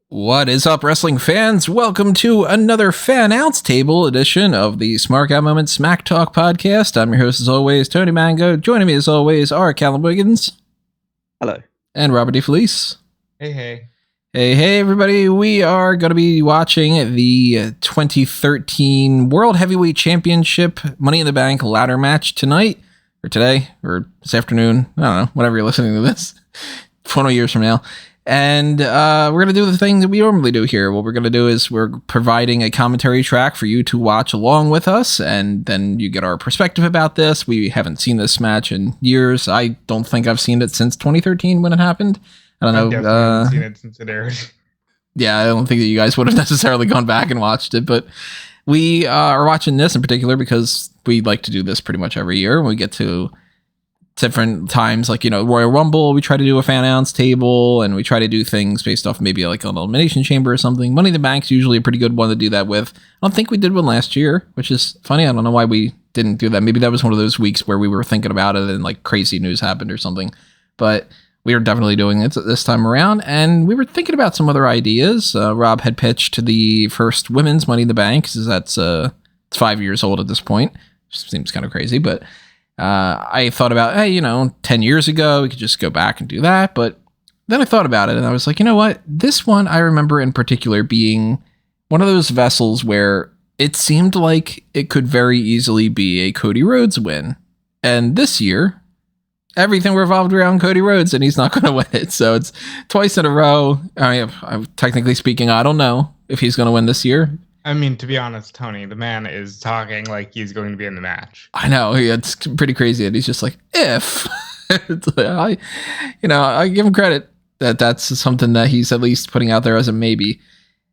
What is up, wrestling fans? Welcome to another Fannounce Table edition of the Smark Out Moment Smack Talk podcast. I'm your host, as always, Tony Mango. Joining me, as always, are Callum Wiggins. Hello. And Robert DeFelice. Hey, hey. Hey, everybody. We are going to be watching the 2013 World Heavyweight Championship Money in the Bank ladder match tonight, or today, or this afternoon. I don't know, whenever you're listening to this, 20 years from now. And we're going to do the thing that we normally do here. What we're going to do is we're providing a commentary track for you to watch along with us, and then you get our perspective about this. We haven't seen this match in years. I don't think I've seen it since 2013 when it happened. I don't know. I've definitely haven't seen it since it aired. Yeah, I don't think that you guys would have necessarily gone back and watched it, but we are watching this in particular because we like to do this pretty much every year when we get to different times, like, you know, Royal Rumble, we try to do a Fannounce Table, and we try to do things based off maybe like an Elimination Chamber or something. Money in the Bank's usually a pretty good one to do that with. I don't think we did one last year, which is funny. I don't know why we didn't do that. Maybe that was one of those weeks where we were thinking about it and like crazy news happened or something. But we are definitely doing it this time around, and we were thinking about some other ideas. Rob had pitched the first women's Money in the Bank, because that's it's 5 years old at this point. Seems kind of crazy, but I thought about, hey, 10 years ago, we could just go back and do that. But then I thought about it, and I was like, you know what? This one I remember in particular being one of those vessels where it seemed like it could very easily be a Cody Rhodes win. And this year, everything revolved around Cody Rhodes, and he's not going to win it. So it's twice in a row. I'm technically speaking, I don't know if he's going to win this year. I mean, to be honest, Tony, the man is talking like he's going to be in the match. I know, it's pretty crazy, and he's just like, if. It's like, I give him credit that that's something that he's at least putting out there as a maybe.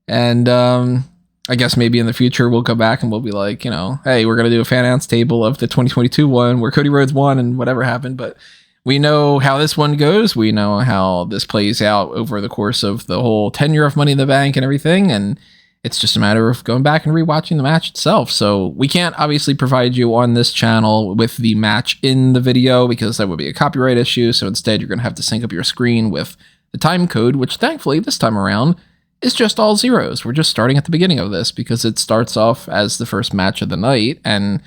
And I guess maybe in the future we'll go back and we'll be like, hey, we're going to do a Fannounce Table of the 2022 one where Cody Rhodes won and whatever happened. But we know how this one goes. We know how this plays out over the course of the whole tenure of Money in the Bank and everything. And it's just a matter of going back and rewatching the match itself. So we can't obviously provide you on this channel with the match in the video because that would be a copyright issue. So instead, you're going to have to sync up your screen with the time code, which thankfully this time around is just all zeros. We're just starting at the beginning of this because it starts off as the first match of the night. And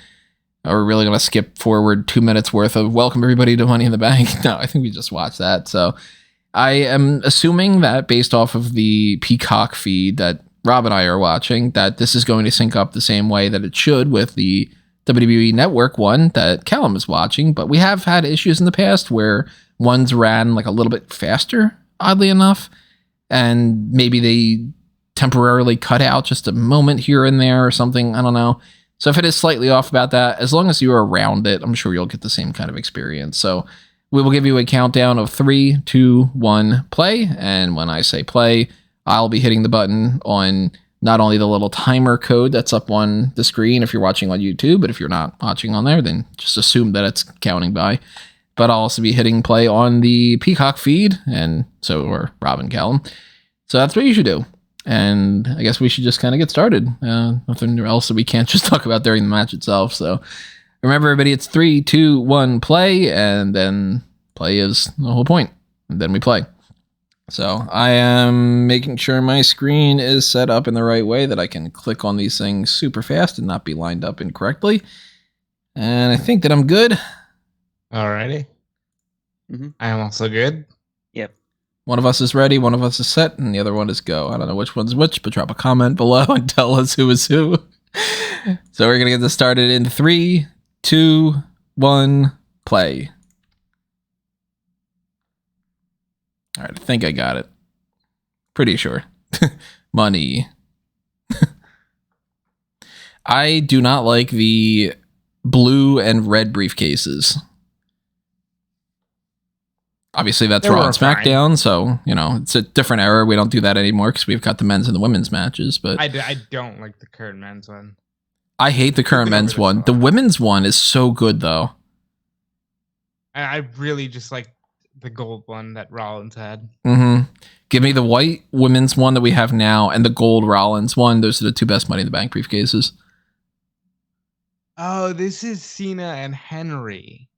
we're really going to skip forward 2 minutes worth of welcome everybody to Money in the Bank. No, I think we just watched that. So I am assuming that based off of the Peacock feed that Rob and I are watching, that this is going to sync up the same way that it should with the WWE Network one that Callum is watching. But we have had issues in the past where ones ran like a little bit faster, oddly enough, and maybe they temporarily cut out just a moment here and there or something. I don't know. So if it is slightly off about that, as long as you're around it, I'm sure you'll get the same kind of experience. So we will give you a countdown of 3, 2, 1, play. And when I say play, I'll be hitting the button on not only the little timer code that's up on the screen if you're watching on YouTube, but if you're not watching on there, then just assume that it's counting by. But I'll also be hitting play on the Peacock feed, and so are Rob and Callum. So that's what you should do. And I guess we should just kind of get started. Nothing else that we can't just talk about during the match itself. So remember, everybody, it's 3, 2, 1, play, and then play is the whole point. And then we play. So I am making sure my screen is set up in the right way that I can click on these things super fast and not be lined up incorrectly. And I think that I'm good. Alrighty. Mm-hmm. I am also good. Yep. One of us is ready, one of us is set, and the other one is go. I don't know which one's which, but drop a comment below and tell us who is who. So we're going to get this started in 3, 2, 1, play. All right, I think I got it. Pretty sure. Money. I do not like the blue and red briefcases. Obviously, that's Raw and SmackDown, so, it's a different era. We don't do that anymore because we've got the men's and the women's matches. But I don't like the current men's one. I hate the current men's one. The women's one is so good, though. I really just like the gold one that Rollins had. Mm-hmm. Give me the white women's one that we have now and the gold Rollins one. Those are the two best Money in the Bank briefcases. Oh, this is Cena and Henry.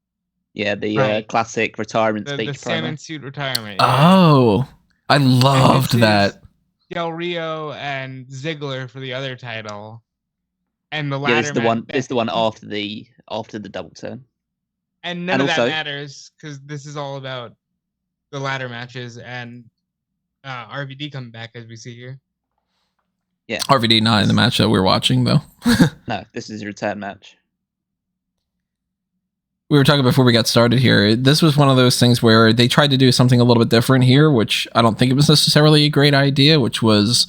Yeah, the Right. classic retirement The speech salmon promo. suit retirement. Oh, I loved And this is that. Del Rio and Ziggler for the other title, and the Yeah, ladder this is the match. one. This is the one after the double turn. And none And of that also- matters because this is all about the ladder matches and RVD coming back as we see here. Yeah, RVD not in the match that we're watching though. no, this is a return match. We were talking before we got started here. This was one of those things where they tried to do something a little bit different here, which I don't think it was necessarily a great idea, which was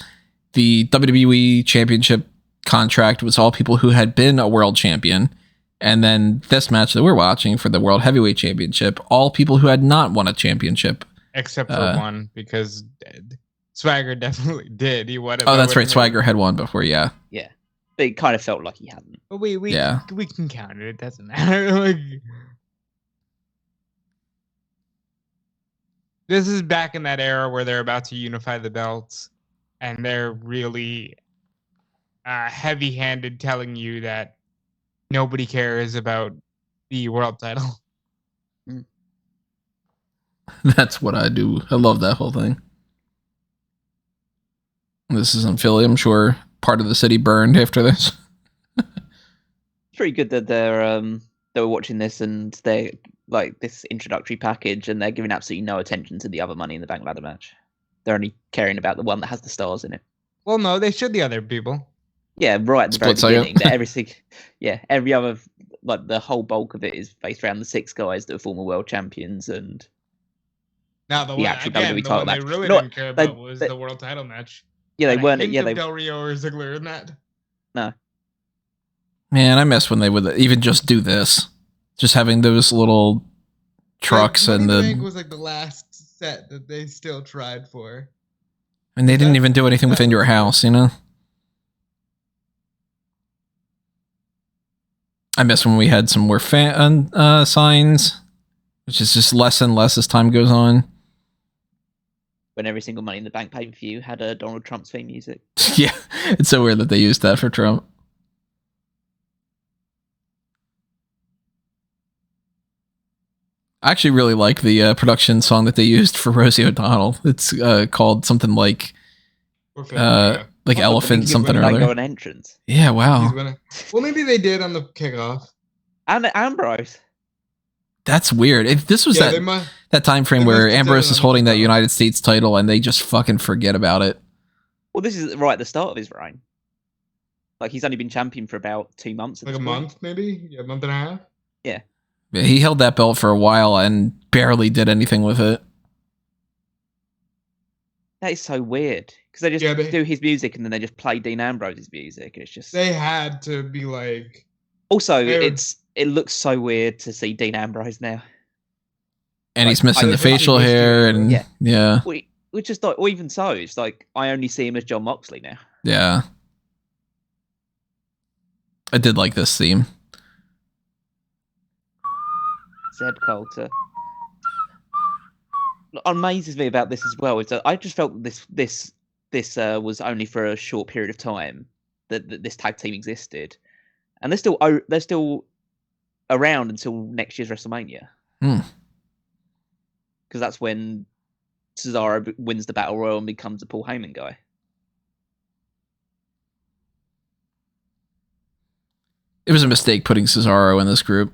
the WWE Championship contract was all people who had been a world champion. And then this match that we're watching for the World Heavyweight Championship, all people who had not won a championship. Except for one, because Swagger definitely did. He won it. Oh, that's right. Swagger had won before, yeah. Yeah, but it kind of felt like he hadn't. But we Yeah. we can count it. It doesn't matter. Like, this is back in that era where they're about to unify the belts, and they're really heavy-handed, telling you that nobody cares about the world title. That's what I do. I love that whole thing. This isn't Philly. I'm sure part of the city burned after this. It's pretty good that they were watching this and they like this introductory package and they're giving absolutely no attention to the other Money in the Bank ladder match. They're only caring about the one that has the stars in it. Well, no, they should the other people. Yeah, right at the very Split second. beginning. That everything, yeah, every other, like the whole bulk of it is based around the 6 guys that are former world champions and Now the the one actual again, WWE the title one they match. really No, didn't care they- about was they- the world title match. yeah, they And a weren't. hint Yeah, of they Del Rio or Ziggler in that. no. Man, I miss when they would even just do this. Just having those little trucks Money and in Bank the... was like the last set that they still tried for. And they didn't even do anything within your house, you know? I miss when we had some more fan signs, which is just less and less as time goes on. When every single Money in the Bank pay-per-view had a Donald Trump's theme music. Yeah, it's so weird that they used that for Trump. I actually really like the production song that they used for Rosie O'Donnell. It's called something like Elephant he's something or winning. Like other. an entrance. Yeah, wow. Well, maybe they did on the kickoff. And Ambrose. That's weird. If this was Yeah, they that time frame they where must have done Ambrose it is on the holding that kickoff. United States title and they just fucking forget about it. Well, this is right at the start of his reign. Like he's only been champion for about 2 months. At like a this point. month, maybe a month and a half. Yeah. Yeah, he held that belt for a while and barely did anything with it. That is so weird because they just do his music and then they just play Dean Ambrose's music. And it's just They had to be like. also They were- it looks so weird to see Dean Ambrose now. And he's Like, missing I- the facial hair and Yeah. yeah. Which is like, or even so, it's like I only see him as John Moxley now. Yeah. I did like this theme. Zeb Colter. What amazes me about this as well is that I just felt this was only for a short period of time that this tag team existed, and they're still around until next year's WrestleMania. Because that's when Cesaro wins the Battle Royal and becomes the Paul Heyman guy. It was a mistake putting Cesaro in this group.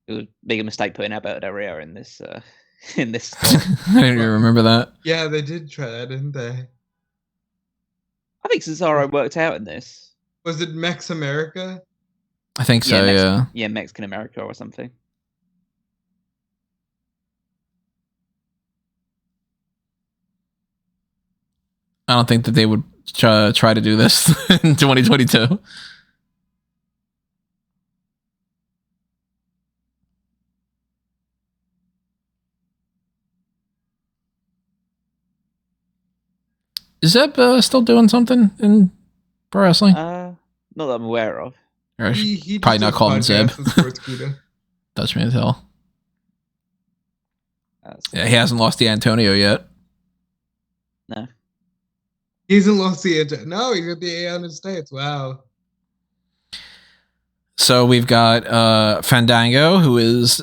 It was a bigger mistake putting Alberto Del Rio in this in this. I didn't even remember that. Yeah, they did try that, didn't they? I think Cesaro worked out in this. Was it Mex America? I think so, yeah. Yeah, Mexican America or something. I don't think that they would try to do this in 2022. Is Zeb still doing something in pro wrestling? Not that I'm aware of. Or He probably just not does call him Zeb. podcasts with Sports Kuda. Dutch man tell. Yeah, he hasn't lost the Antonio yet. No. He hasn't lost the edge. No, he got the A on his States. Wow. So we've got Fandango, who is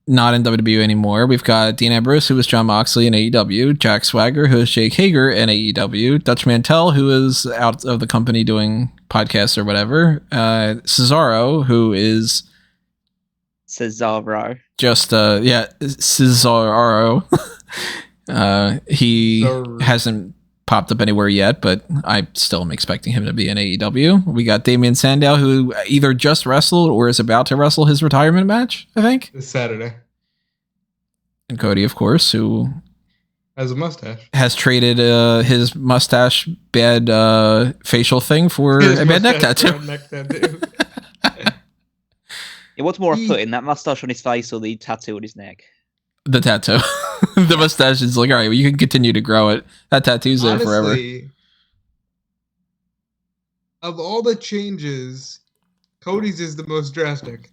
not in WWE anymore. We've got Dean Ambrose, who is Jon Moxley in AEW. Jack Swagger, who is Jake Hager in AEW. Dutch Mantel, who is out of the company doing podcasts or whatever. Cesaro, who is Cesaro. just Cesaro. He hasn't popped up anywhere yet, but I still am expecting him to be in AEW. We got Damien Sandow, who either just wrestled or is about to wrestle his retirement match, I think. This Saturday. And Cody, of course, who has a mustache. Has traded his mustache bad facial thing for a bad neck tattoo. Yeah, what's more off-putting, that mustache on his face or the tattoo on his neck? The tattoo. The mustache is like, all right, well, you can continue to grow it. That tattoo's there forever. Of all the changes, Cody's is the most drastic.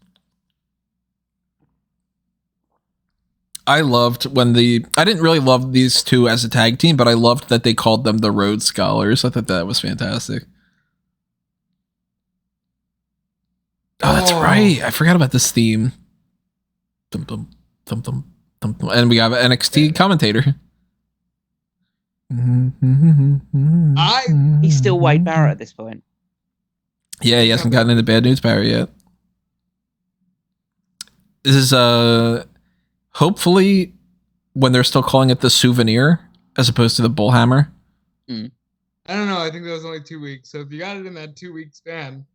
I loved I didn't really love these two as a tag team, but I loved that they called them the Rhodes Scholars. I thought that was fantastic. Oh, that's right. I forgot about this theme. Dum, dum, dum, dum, dum, dum. And we have an NXT commentator. He's still Wade Barrett at this point. Yeah, he hasn't gotten into Bad News Barrett yet. This is hopefully when they're still calling it the Souvenir as opposed to the Bullhammer. I don't know. I think that was only 2 weeks. So if you got it in that 2 week span,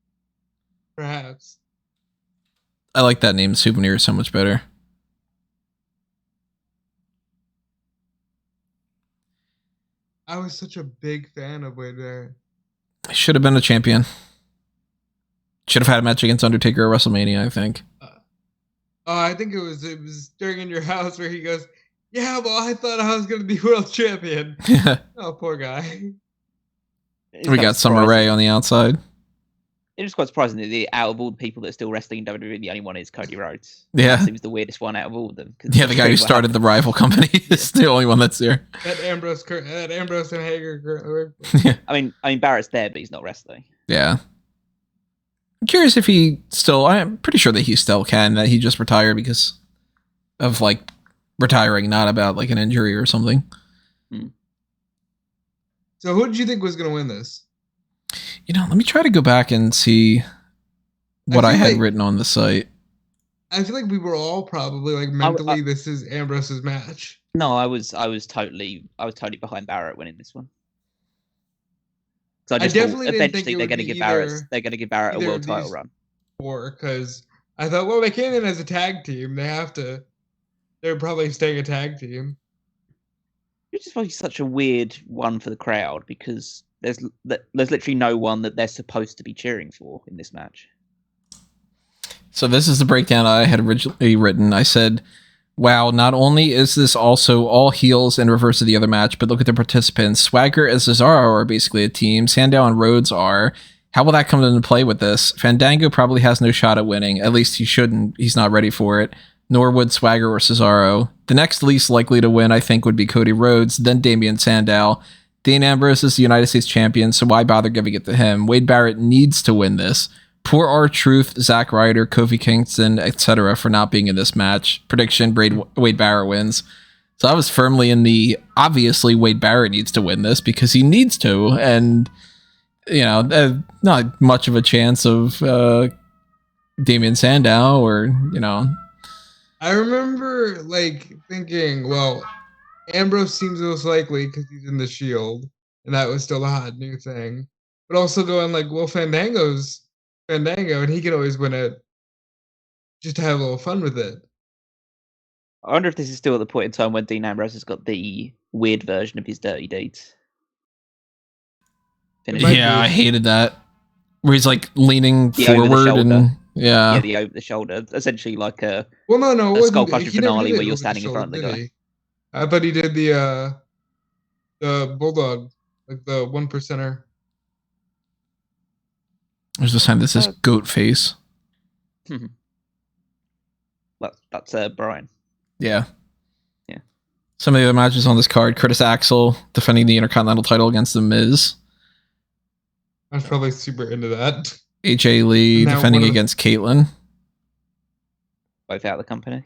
perhaps. I like that name. Souvenir is so much better. I was such a big fan of Wade Barrett. He should have been a champion. Should have had a match against Undertaker at WrestleMania, I think. I think it was during In Your House where he goes, yeah, well, I thought I was going to be world champion. Oh, poor guy. We got Summer Rae on the outside. It was quite surprising that out of all the people that are still wrestling in WWE, the only one is Cody Rhodes. Yeah. That seems the weirdest one out of all of them. Yeah, the guy who started the rival company is the only one that's there. That Ambrose and Hager. Yeah. I mean, Barrett's there, but he's not wrestling. Yeah. I'm curious if I'm pretty sure that he still can, that he just retired because of like retiring, not about like an injury or something. So who did you think was going to win this? Let me try to go back and see what I had written on the site. I feel like we were all probably like mentally, this is Ambrose's match. No, I was totally behind Barrett winning this one. So I definitely eventually they're going to give Barrett a world title run. Because I thought, well, they came in as a tag team. They're probably staying a tag team. It's just like such a weird one for the crowd because there's literally no one that they're supposed to be cheering for in this match. So this is the breakdown I had originally written. I said, wow, not only is this also all heels in reverse of the other match, but look at the participants. Swagger and Cesaro are basically a team. Sandow and Rhodes are. How will that come into play with this? Fandango probably has no shot at winning. At least he shouldn't. He's not ready for it. Nor would Swagger or Cesaro. The next least likely to win, I think, would be Cody Rhodes, then Damien Sandow. Dean Ambrose is the United States champion, so why bother giving it to him? Wade Barrett needs to win this. Poor R-Truth, Zack Ryder, Kofi Kingston, etc. for not being in this match. Prediction, Wade Barrett wins. So I was firmly in the, obviously Wade Barrett needs to win this because he needs to, and, not much of a chance of Damien Sandow or, I remember, thinking, well, Ambrose seems most likely because he's in the Shield, and that was still a hot new thing. But also going well, Fandango's Fandango, and he can always win it just to have a little fun with it. I wonder if this is still at the point in time when Dean Ambrose has got the weird version of his dirty deeds. Yeah, I hated that. Where he's leaning forward and the over the shoulder, essentially like a skull crushing finale where you're standing in front of the guy. I thought he did the bulldog, the 1%er. There's this time. This is goat face. That's Brian. Yeah. Some of the other matches on this card: Curtis Axel defending the Intercontinental title against The Miz. I was probably super into that. H.A. Lee Now defending one of the- against Caitlyn. Both out of the company.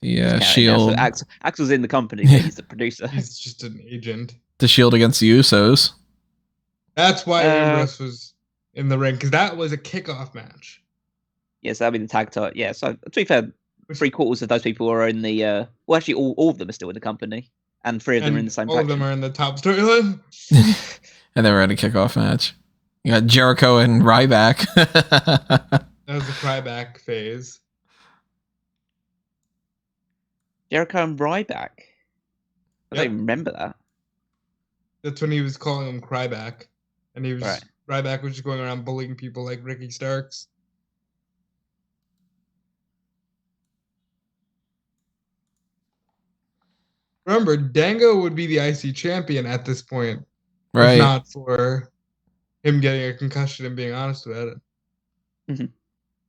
The Just Shield. counting. So Axel's in the company, but he's the producer. He's just an agent. The Shield against the Usos. That's why Ambrose was in the ring, because that was a kickoff match. Yes, that'd be the tag title. Yeah, so to be fair, 3/4 of those people are in the. Well, actually, all of them are still in the company, and 3 of them are in the same. All of them are in the top storyline. And they were in a kickoff match. You got Jericho and Ryback. That was the cryback phase. Jericho and Ryback. I don't Yep. even remember that. That's when he was calling him cryback, and he was Right. Ryback was just going around bullying people like Ricky Starks. Remember, Dango would be the IC champion at this point, Right. if not for him getting a concussion and being honest about it.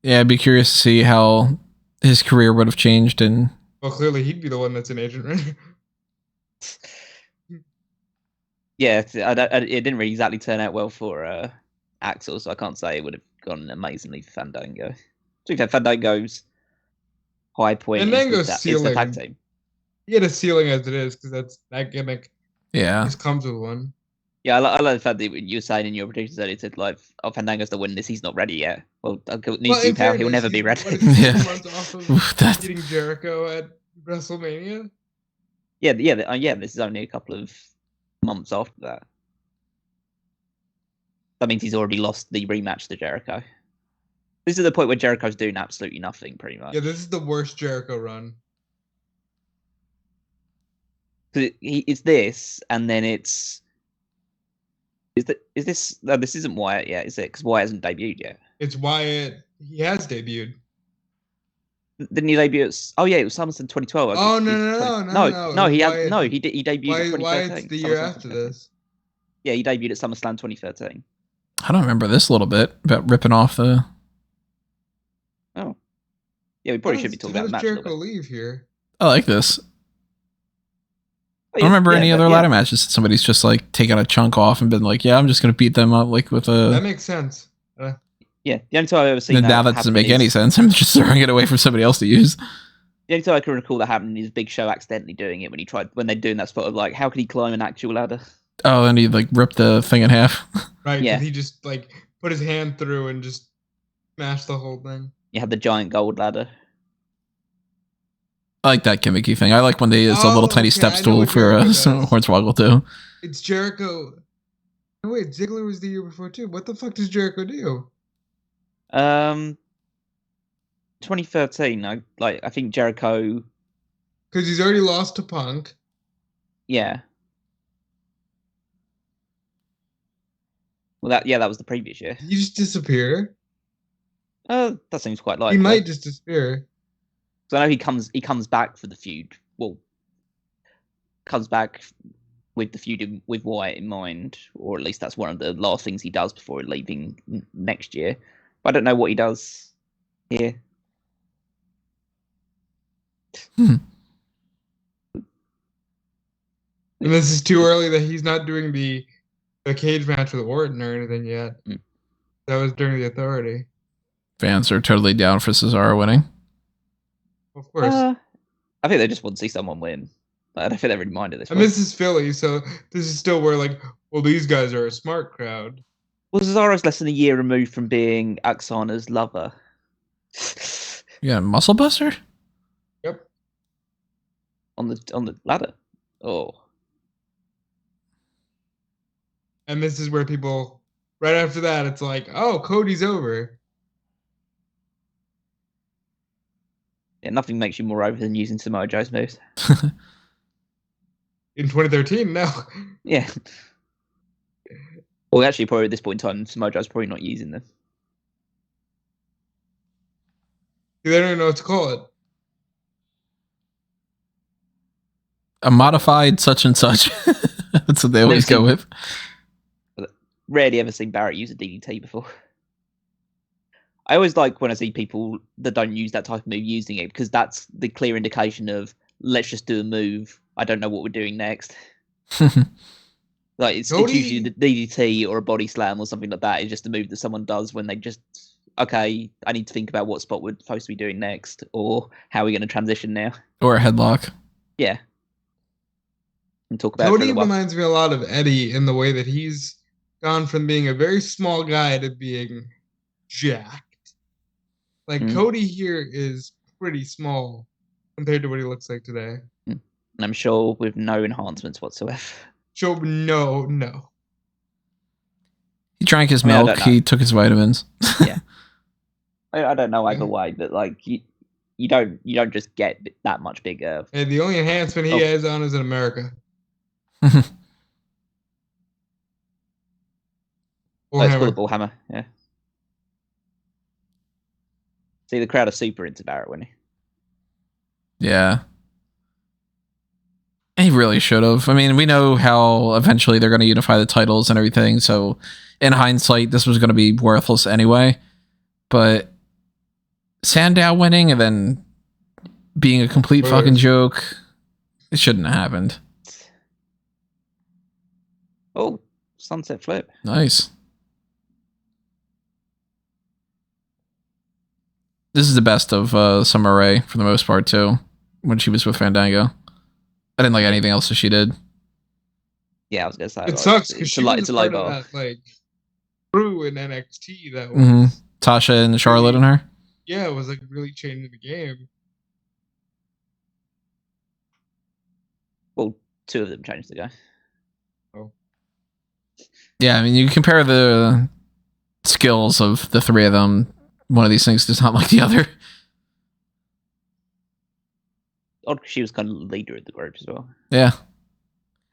Yeah, I'd be curious to see how his career would have changed. And Well, clearly he'd be the one that's an agent, right? Yeah, it didn't really exactly turn out well for Axel, so I can't say it would have gone amazingly for Fandango. To be fair, Fandango's high point Fandango's is the ceiling. tag team. He had a ceiling as it is, because that gimmick yeah, just comes with one. Yeah, I like the fact that you were saying in your predictions earlier, said like, "Oh, Fandango's the win this. He's not ready yet." Well, needs in to power. He'll fairness, never be he's- ready. what is he, 6 Yeah. months off of Oof, that's beating Jericho at WrestleMania? yeah. This is only a couple of months after that. That means he's already lost the rematch to Jericho. This is the point where Jericho's doing absolutely nothing, pretty much. Yeah, this is the worst Jericho run. It's this, and then it's. Is this? No, this isn't Wyatt yet, is it? Because Wyatt hasn't debuted yet. It's Wyatt. He has debuted. Didn't he debut? Oh yeah, it was SummerSlam 2012. Oh, It's no. He Wyatt- had no. He debuted at 2013. Wyatt's the year SummerSlam after 2013. this. Yeah, he debuted at SummerSlam 2013. I don't remember this a little bit about ripping off the. Oh, yeah, we probably should be talking How about the does match. A Jericho little bit. leave here? I like this. Oh, I don't remember any other yeah. ladder matches that somebody's just like taken a chunk off and been like, yeah, I'm just gonna beat them up like with That a. makes sense. Yeah, the only time I've ever seen And now that doesn't make any sense. I'm just throwing it away for somebody else to use. The only time I can recall that happening is Big Show accidentally doing it when they're doing that spot of like, how could he climb an actual ladder? Oh, and he like ripped the thing in half. Right, Yeah. because he just like put his hand through and just smashed the whole thing. You had the giant gold ladder. I like that gimmicky thing. I like when they use a little tiny okay, step I know stool what for Jericho does. Hornswoggle too. It's Jericho. No, wait, Ziggler was the year before too. What the fuck does Jericho do? 2013. I think Jericho. Because he's already lost to Punk. Yeah. Well, that was the previous year. Did he just disappear? That seems quite likely. He might just disappear. So I know he comes back for the feud. Well, comes back with the feud with Wyatt in mind, or at least that's one of the last things he does before leaving next year. But I don't know what he does here. And this is too early that he's not doing the cage match with Orton or anything yet. Mm. That was during the Authority. Fans are totally down for Cesaro winning. Of course. I think they just want to see someone win. I don't think they really mind at this And point. this is Philly, so this is still where like, well, these guys are a smart crowd. Well, Cesaro's less than a year removed from being Aksana's lover. Yeah, Muscle Buster? Yep. on the ladder. Oh. And this is where people, right after that, it's like, oh, Cody's over. Yeah, nothing makes you more over than using Samoa Joe's moves. In 2013, no. Yeah. Well, actually, probably at this point in time, Samoa Joe's probably not using them. They don't even know what to call it. A modified such and such. That's what they always go with. Rarely ever seen Barrett use a DDT before. I always like when I see people that don't use that type of move using it, because that's the clear indication of, let's just do a move. I don't know what we're doing next. Like it's usually the DDT or a body slam or something like that. It's just a move that someone does when they just, okay, I need to think about what spot we're supposed to be doing next, or how we're going to transition now. Or a headlock. Yeah. And talk about Cody reminds me a lot of Eddie in the way that he's gone from being a very small guy to being jacked. Like Cody here is pretty small compared to what he looks like today. And I'm sure with no enhancements whatsoever. Sure, no. He drank his milk. He took his vitamins. Yeah. I don't know either way, but like you don't just get that much bigger. And the only enhancement he has on is in America. It's called a ball hammer. Yeah. See, the crowd are super into Barrett, when he. Yeah. He really should have. I mean, we know how eventually they're going to unify the titles and everything. So, in hindsight, this was going to be worthless anyway. But Sandow winning and then being a complete fucking joke, it shouldn't have happened. Oh, sunset flip. Nice. This is the best of Summer Rae for the most part, too, when she was with Fandango. I didn't like anything else that she did. Yeah, I was gonna say it sucks because it's a low bar. That, like crew in NXT that was Tasha and Charlotte and her. Yeah, it was like really changing the game. Well, two of them changed the game. Oh. Yeah, I mean, you compare the skills of the three of them. One of these things does not like the other. Odd, she was kind of the leader of the group as well. Yeah.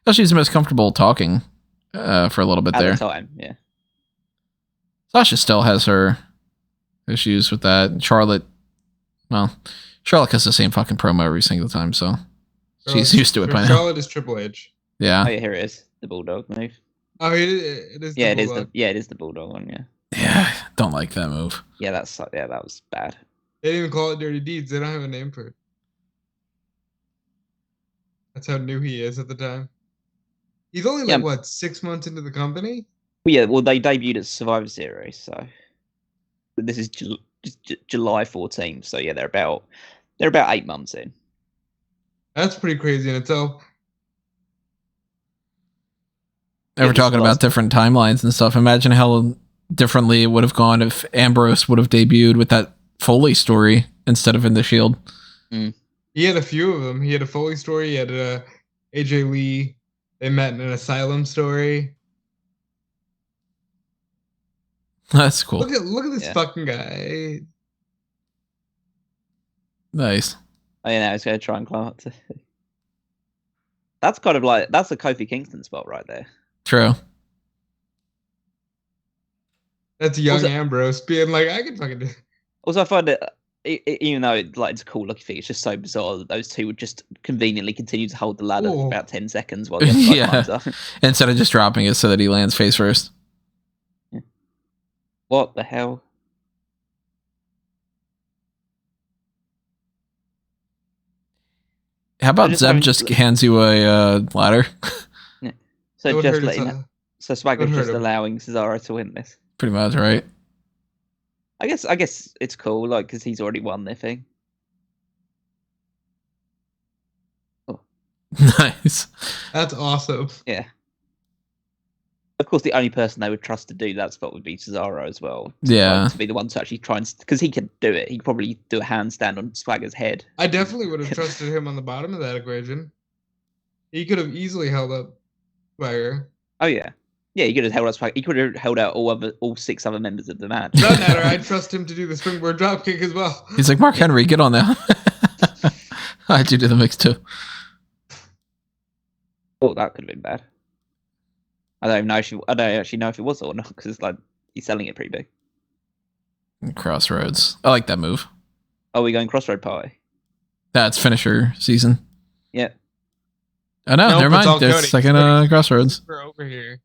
Well, she's the most comfortable talking for a little bit there. At the time, yeah. Sasha still has her issues with that. Charlotte has the same fucking promo every single time, so she's used to it by now. Charlotte is Triple H. Yeah. Oh, yeah, here it is. The Bulldog move. Oh, it is. Yeah, it is the Bulldog one. Yeah. Yeah, don't like that move. Yeah, that was bad. They didn't even call it Dirty Deeds. They don't have a name for it. That's how new he is at the time. He's only like 6 months into the company. Well, yeah, well, they debuted at Survivor Series, so this is July 14th. So yeah, they're about 8 months in. That's pretty crazy in itself. We're talking about different timelines and stuff. Imagine how differently it would have gone if Ambrose would have debuted with that Foley story instead of in the Shield. He had a few of them. He had a Foley story. He had a AJ Lee. They met in an asylum story. That's cool. Look at this fucking guy. Nice. Oh, yeah, now he's going to try and climb up to. That's kind of like that's a Kofi Kingston spot right there. True. That's young Ambrose being like, I can fucking do. Also, I find it. Even though it's a cool looking thing, it's just so bizarre that those two would just conveniently continue to hold the ladder for about 10 seconds while the other guy climbs up. Instead of just dropping it so that he lands face first. Yeah. What the hell? How about Zeb just hands you a ladder? Yeah. So just letting so Swagger's just allowing Cesaro to win this. Pretty much, right? I guess it's cool, like, because he's already won their thing. Oh. Nice. That's awesome. Yeah. Of course, the only person they would trust to do that spot would be Cesaro as well. To be the one to actually try and... Because he could do it. He could probably do a handstand on Swagger's head. I definitely would have trusted him on the bottom of that equation. He could have easily held up Swagger. Oh, yeah. Yeah, he could have held out Swagger. He could have held out all 6 other members of the match. Doesn't matter. I'd trust him to do the springboard dropkick as well. He's like, Mark Henry, get on there. I do the mix too. Oh, that could have been bad. I don't actually know if it was or not, because it's like he's selling it pretty big. Crossroads. I like that move. Oh, we going Crossroad Party? That's finisher season. Yeah. Oh no, never mind. There's second Crossroads. We're over here.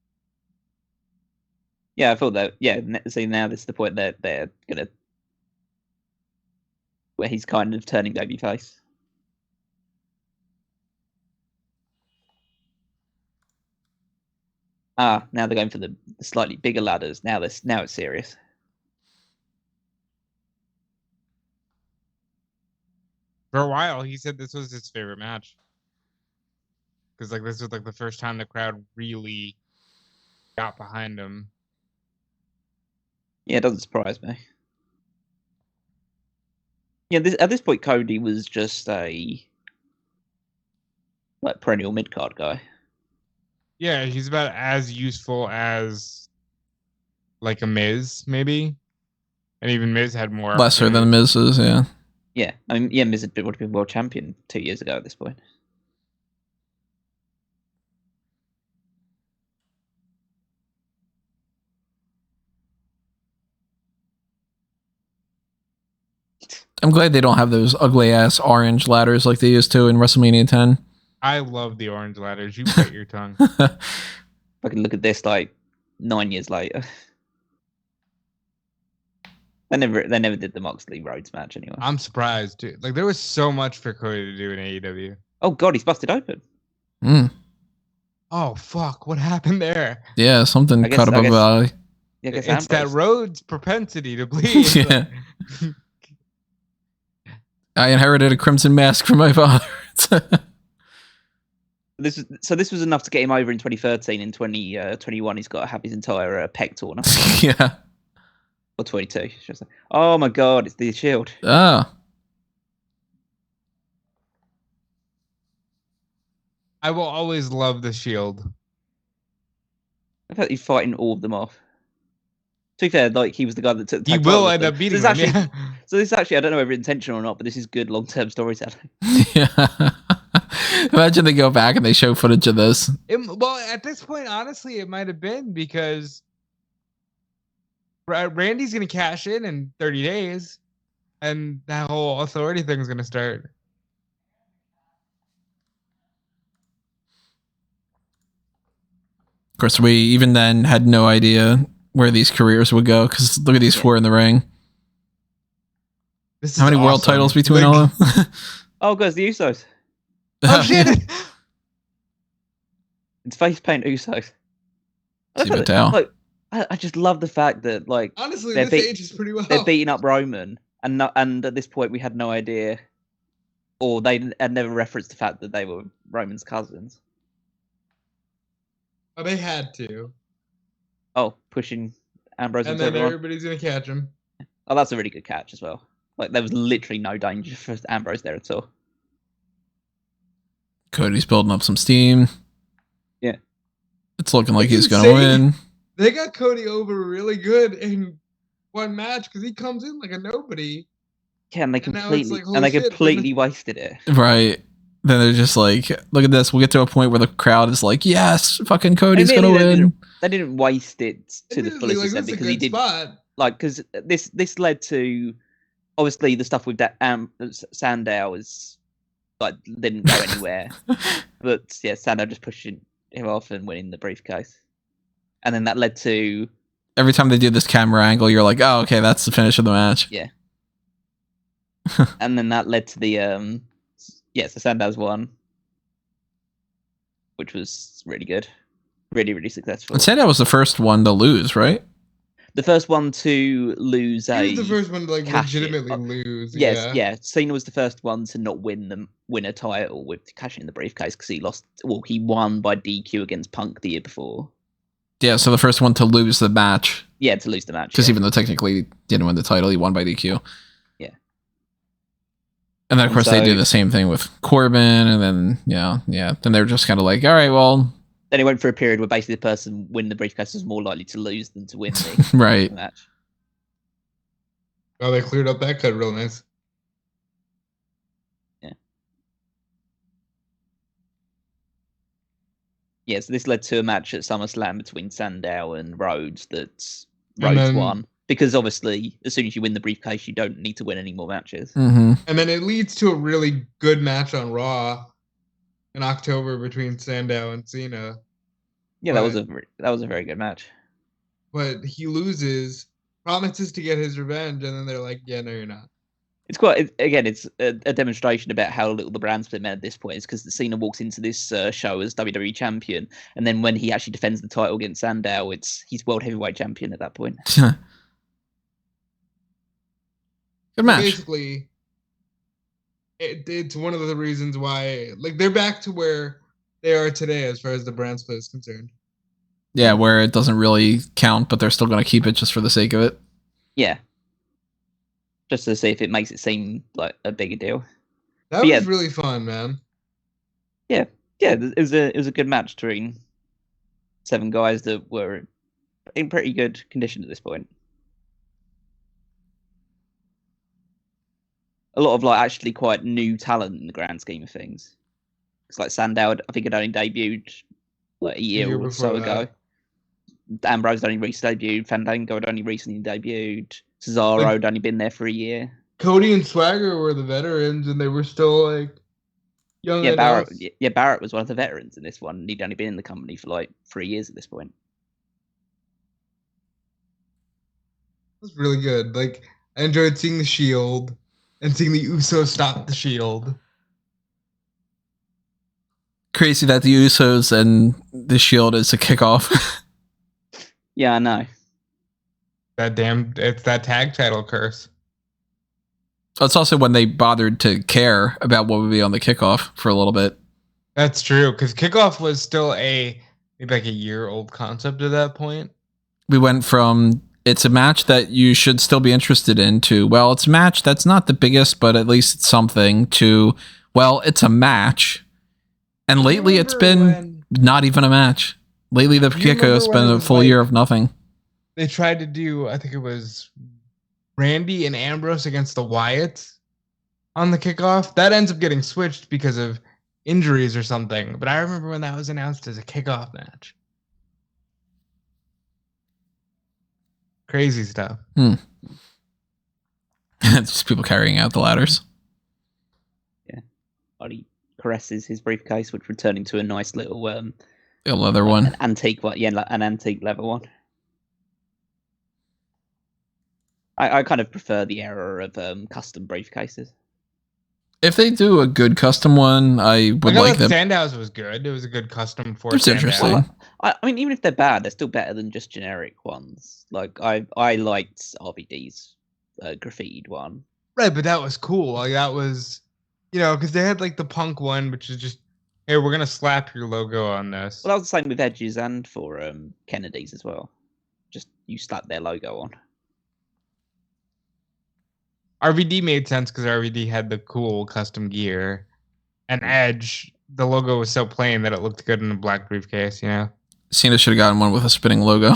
Yeah, I thought that. Yeah, see, now this is the point that they're gonna, where he's kind of turning babyface. Now they're going for the slightly bigger ladders. Now it's serious. For a while, he said this was his favorite match. Because like this was like the first time the crowd really got behind him. Yeah, it doesn't surprise me. Yeah, at this point, Cody was just a perennial mid card guy. Yeah, he's about as useful as like a Miz, maybe. And even Miz had more lesser than Miz's, yeah. Yeah, I mean, yeah, Miz would have been world champion 2 years ago at this point. I'm glad they don't have those ugly ass orange ladders like they used to in WrestleMania 10. I love the orange ladders. You bite your tongue. I can look at this like 9 years later. They never did the Moxley Rhodes match anyway. I'm surprised too. Like there was so much for Cody to do in AEW. Oh god, he's busted open. Oh fuck! What happened there? Yeah, something cut above the eye. Yeah, it's Ambrose. that Rhodes propensity to bleed. Yeah. I inherited a crimson mask from my father. This was enough to get him over in 2013. In 2021, he's got to have his entire pec torn. Yeah. Or 22. Just like, oh my god, it's the Shield. Oh. I will always love the Shield. I thought he's fighting all of them off. To be fair, like he was the guy that took the He will end up beating them. Yeah. So this is actually, I don't know whether intentional or not, but this is good long-term storytelling. Yeah. Imagine they go back and they show footage of this. Well, at this point, honestly, it might have been because Randy's going to cash in 30 days, and that whole authority thing is going to start. Of course, we even then had no idea where these careers would go, because look at these four in the ring. How many world titles between all of them? Oh, guys, the Usos. Oh, shit! It's face paint Usos. I just love the fact that, like, honestly, this ages pretty well. They're beating up Roman, and at this point we had no idea, or they had never referenced the fact that they were Roman's cousins. Oh, they had to. Oh, pushing Ambrose and then everybody's gonna catch him. Oh, that's a really good catch as well. Like, there was literally no danger for Ambrose there at all. Cody's building up some steam. Yeah. It's looking like he's going to win. They got Cody over really good in one match because he comes in like a nobody. Yeah, and they completely wasted it. Right. Then they're just like, look at this. We'll get to a point where the crowd is like, yes, fucking Cody's going to win. They didn't waste it to the fullest extent because he did. Spot. Like, because this led to, obviously, the stuff with that Sandow is like didn't go anywhere. But yeah, Sandow just pushing him off and winning the briefcase. And then that led to... Every time they do this camera angle, you're like, oh, okay, that's the finish of the match. Yeah. And then that led to the... so Sandow's won. Which was really good. Really, really successful. And Sandow was the first one to lose, right? The first one to lose He was the first one to like legitimately lose. Yes, yeah. Cena was the first one to not win a title with cashing in the briefcase because he lost. Well, he won by DQ against Punk the year before. Yeah, so the first one to lose the match. Yeah, to lose the match. Because even though technically he didn't win the title, he won by DQ. Yeah. And then, of course, they do the same thing with Corbin, and then, then they're just kind of like, all right, well... Then it went for a period where basically the person winning the briefcase was more likely to lose than to win the match. Oh, they cleared up that cut real nice. Yeah. Yeah, so this led to a match at SummerSlam between Sandow and Rhodes that Rhodes won. Because obviously, as soon as you win the briefcase, you don't need to win any more matches. Mm-hmm. And then it leads to a really good match on Raw in October between Sandow and Cena. Yeah, that was a very good match. But he loses, promises to get his revenge, and then they're like, "Yeah, no, you're not." It's quite, again, it's a demonstration about how little the brand split meant at this point. Is because Cena walks into this show as WWE champion, and then when he actually defends the title against Sandow, he's world heavyweight champion at that point. Good match. Basically, it's one of the reasons why, like, they're back to where they are today as far as the brand split is concerned. Yeah, where it doesn't really count, but they're still going to keep it just for the sake of it. Yeah. Just to see if it makes it seem like a bigger deal. That was really fun, man. Yeah, it was a good match between 7 guys that were in pretty good condition at this point. A lot of actually quite new talent in the grand scheme of things. It's like Sandow, I think, had only debuted a year or so ago. Ambrose had only recently debuted. Fandango had only recently debuted. Cesaro had only been there for a year. Cody and Swagger were the veterans, and they were still young. Yeah, Barrett was one of the veterans in this one. And he'd only been in the company for 3 years at this point. It was really good. I enjoyed seeing the Shield and seeing the Usos stop the Shield. Crazy that the Usos and the Shield is a kickoff. Yeah, I know. It's that tag title curse. It's also when they bothered to care about what would be on the kickoff for a little bit. That's true, because kickoff was still maybe a year-old concept at that point. We went from, it's a match that you should still be interested in, to, well, it's a match that's not the biggest, but at least it's something, to, well, it's a match. And lately it's been not even a match. Lately the kickoff's been a full year of nothing. They tried to do, I think it was Randy and Ambrose against the Wyatts on the kickoff. That ends up getting switched because of injuries or something. But I remember when that was announced as a kickoff match. Crazy stuff. It's just people carrying out the ladders. Yeah. Buddy caresses his briefcase, which would turn into a nice little a leather one. An antique one. Yeah, an antique leather one. I kind of prefer the era of custom briefcases. If they do a good custom one, I would like them. Sandow's was good. It was a good custom for It's interesting. I mean, even if they're bad, they're still better than just generic ones. I liked RVD's graffitied one. Right, but that was cool. That was, because they had the Punk one, which is just, hey, we're gonna slap your logo on this. Well, that was the same with Edge's and for Kennedy's as well. Just you slap their logo on. RVD made sense because RVD had the cool custom gear, and Edge, the logo was so plain that it looked good in a black briefcase. Cena should have gotten one with a spinning logo.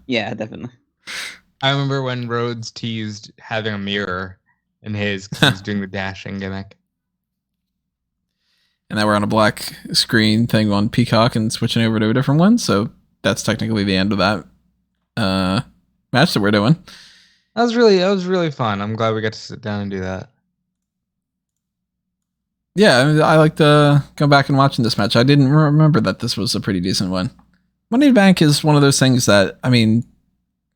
Yeah, definitely. I remember when Rhodes teased having a mirror in his, because he was doing the dashing gimmick. And now we're on a black screen thing on Peacock and switching over to a different one. So that's technically the end of that match that we're doing. That was really fun. I'm glad we got to sit down and do that. Yeah, I like to go back and watching this match. I didn't remember that this was a pretty decent one. Money in the Bank is one of those things that,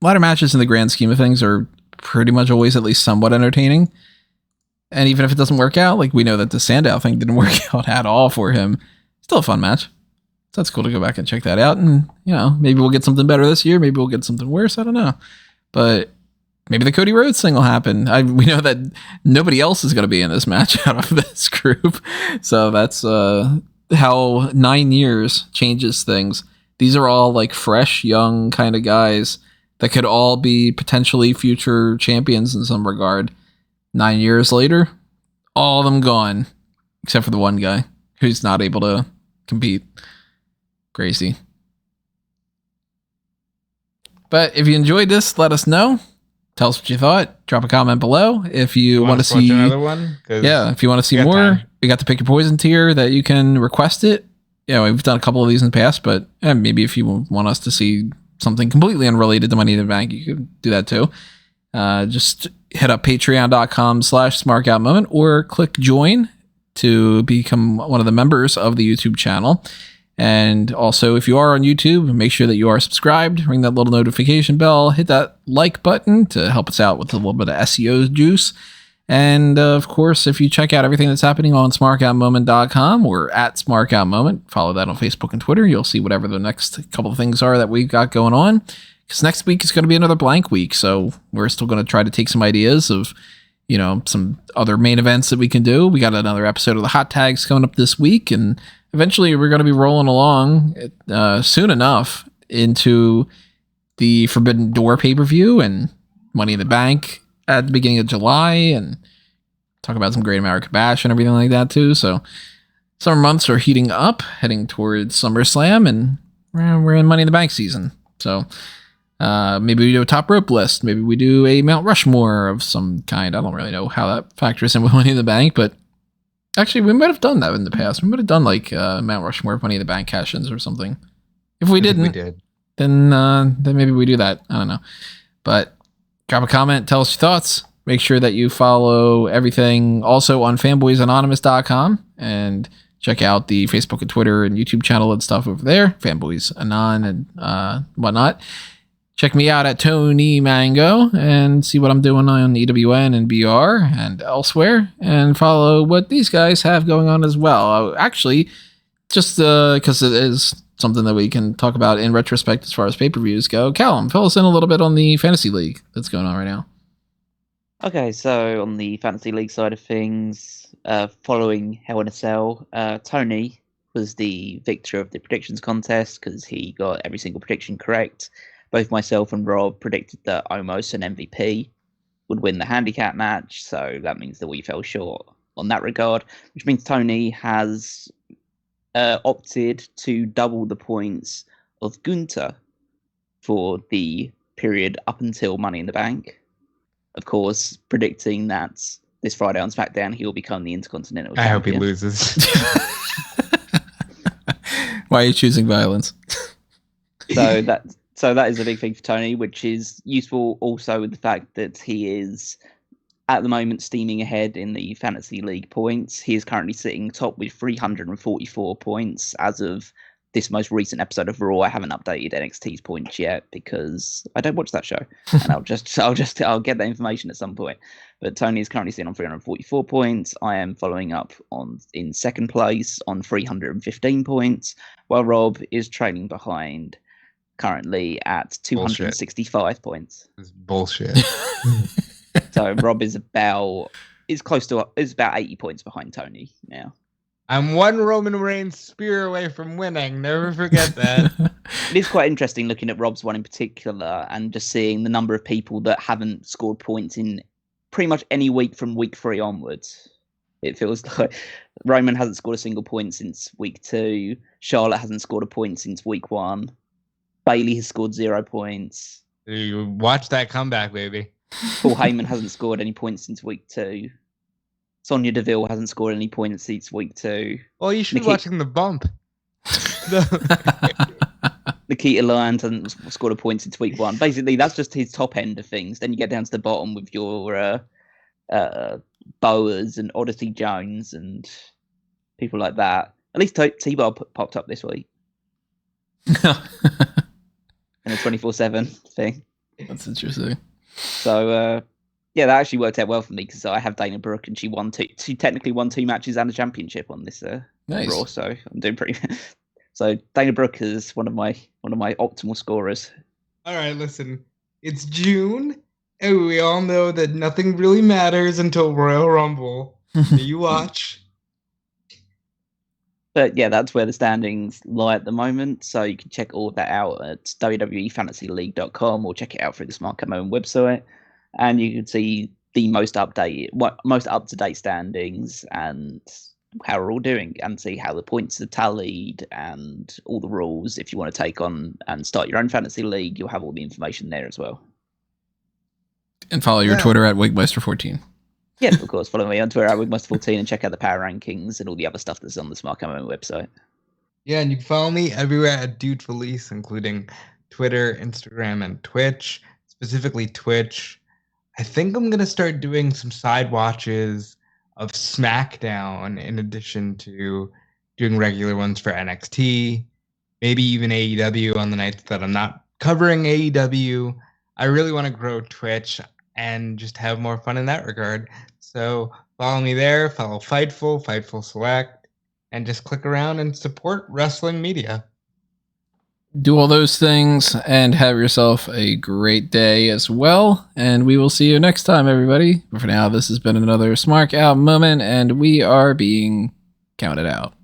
ladder matches in the grand scheme of things are pretty much always at least somewhat entertaining. And even if it doesn't work out, we know that the Sandow thing didn't work out at all for him. Still a fun match. So that's cool to go back and check that out. And, maybe we'll get something better this year. Maybe we'll get something worse. I don't know. But maybe the Cody Rhodes thing will happen. We know that nobody else is going to be in this match out of this group. So that's how 9 years changes things. These are all fresh, young kind of guys that could all be potentially future champions in some regard. 9 years later, all of them gone, except for the one guy who's not able to compete. Crazy. But if you enjoyed this, let us know. Tell us what you thought. Drop a comment below. If you want to see another one, if you want to see more, we got the Pick Your Poison tier that you can request it. We've done a couple of these in the past, but maybe if you want us to see something completely unrelated to Money in the Bank, you could do that too. Just hit up patreon.com/smarkoutmoment or click join to become one of the members of the YouTube channel. And also, if you are on YouTube, make sure that you are subscribed, ring that little notification bell, hit that like button to help us out with a little bit of SEO juice. And of course, if you check out everything that's happening on smarkoutmoment.com or at smarkoutmoment, follow that on Facebook and Twitter. You'll see whatever the next couple of things are that we've got going on. Because next week is going to be another blank week. So we're still going to try to take some ideas of, some other main events that we can do. We got another episode of the Hot Tags coming up this week. And eventually we're going to be rolling along soon enough into the Forbidden Door pay-per-view and Money in the Bank at the beginning of July, and talk about some Great American Bash and everything like that too. So summer months are heating up, heading towards SummerSlam, and we're in Money in the Bank season. So maybe we do a top rope list. Maybe we do a Mount Rushmore of some kind. I don't really know how that factors in with Money in the Bank, but actually we might have done that in the past. We might have done like Mount Rushmore of Money in the Bank cash-ins or something. If we didn't, then maybe we do that. I don't know. But drop a comment, tell us your thoughts. Make sure that you follow everything also on fanboysanonymous.com and check out the Facebook and Twitter and YouTube channel and stuff over there, Fanboys Anon and whatnot. Check me out at Tony Mango and see what I'm doing on EWN and BR and elsewhere, and follow what these guys have going on as well. Actually, just because it is something that we can talk about in retrospect as far as pay-per-views go. Callum, fill us in a little bit on the Fantasy League that's going on right now. Okay, so on the Fantasy League side of things, following Hell in a Cell, Tony was the victor of the predictions contest because he got every single prediction correct. Both myself and Rob predicted that Omos and MVP would win the handicap match, so that means that we fell short on that regard, which means Tony has opted to double the points of Gunther for the period up until Money in the Bank. Of course, predicting that this Friday on SmackDown he will become the Intercontinental Champion. I hope he loses. Why are you choosing violence? So that is a big thing for Tony, which is useful also with the fact that he is at the moment steaming ahead in the Fantasy League points. He is currently sitting top with 344 points as of this most recent episode of Raw. I haven't updated NXT's points yet because I don't watch that show, and I'll get that information at some point. But Tony is currently sitting on 344 points. I am following up in second place on 315 points, while Rob is trailing behind currently at 265 points. It's bullshit. So Rob is about 80 points behind Tony now. I'm one Roman Reigns spear away from winning. Never forget that. It is quite interesting looking at Rob's one in particular and just seeing the number of people that haven't scored points in pretty much any week from week 3 onwards. It feels like Roman hasn't scored a single point since week 2. Charlotte hasn't scored a point since week 1. Bayley has scored 0 points. You watch that comeback, baby. Paul Heyman hasn't scored any points since week 2. Sonya Deville hasn't scored any points since week 2. Well, you should be watching the bump. Nikita Lyons hasn't scored a point since week 1. Basically, that's just his top end of things. Then you get down to the bottom with your Boas and Odyssey Jones and people like that. At least T-Bar popped up this week. And a 24/7 thing. That's interesting. So, yeah, that actually worked out well for me because I have Dana Brooke and she technically won 2 matches and a championship on this nice. Raw. So I'm doing pretty. So Dana Brooke is one of my optimal scorers. All right, listen, it's June, and we all know that nothing really matters until Royal Rumble. You watch. But yeah, that's where the standings lie at the moment. So you can check all of that out at wwefantasyleague.com or check it out through the Smark website. And you can see the most up-to-date standings and how we're all doing and see how the points are tallied and all the rules. If you want to take on and start your own fantasy league, you'll have all the information there as well. And follow your Twitter at Wigmeister14. Yes, of course. Follow me on Twitter at Wigmaster14 and check out the power rankings and all the other stuff that's on the Smark website. Yeah, and you can follow me everywhere at Dude Felice, including Twitter, Instagram, and Twitch. Specifically Twitch. I think I'm going to start doing some side watches of SmackDown in addition to doing regular ones for NXT. Maybe even AEW on the nights that I'm not covering AEW. I really want to grow Twitch and just have more fun in that regard. So follow me there, follow Fightful, Fightful Select, and just click around and support wrestling media. Do all those things and have yourself a great day as well. And we will see you next time, everybody. But for now, this has been another Smark Out moment, and we are being counted out.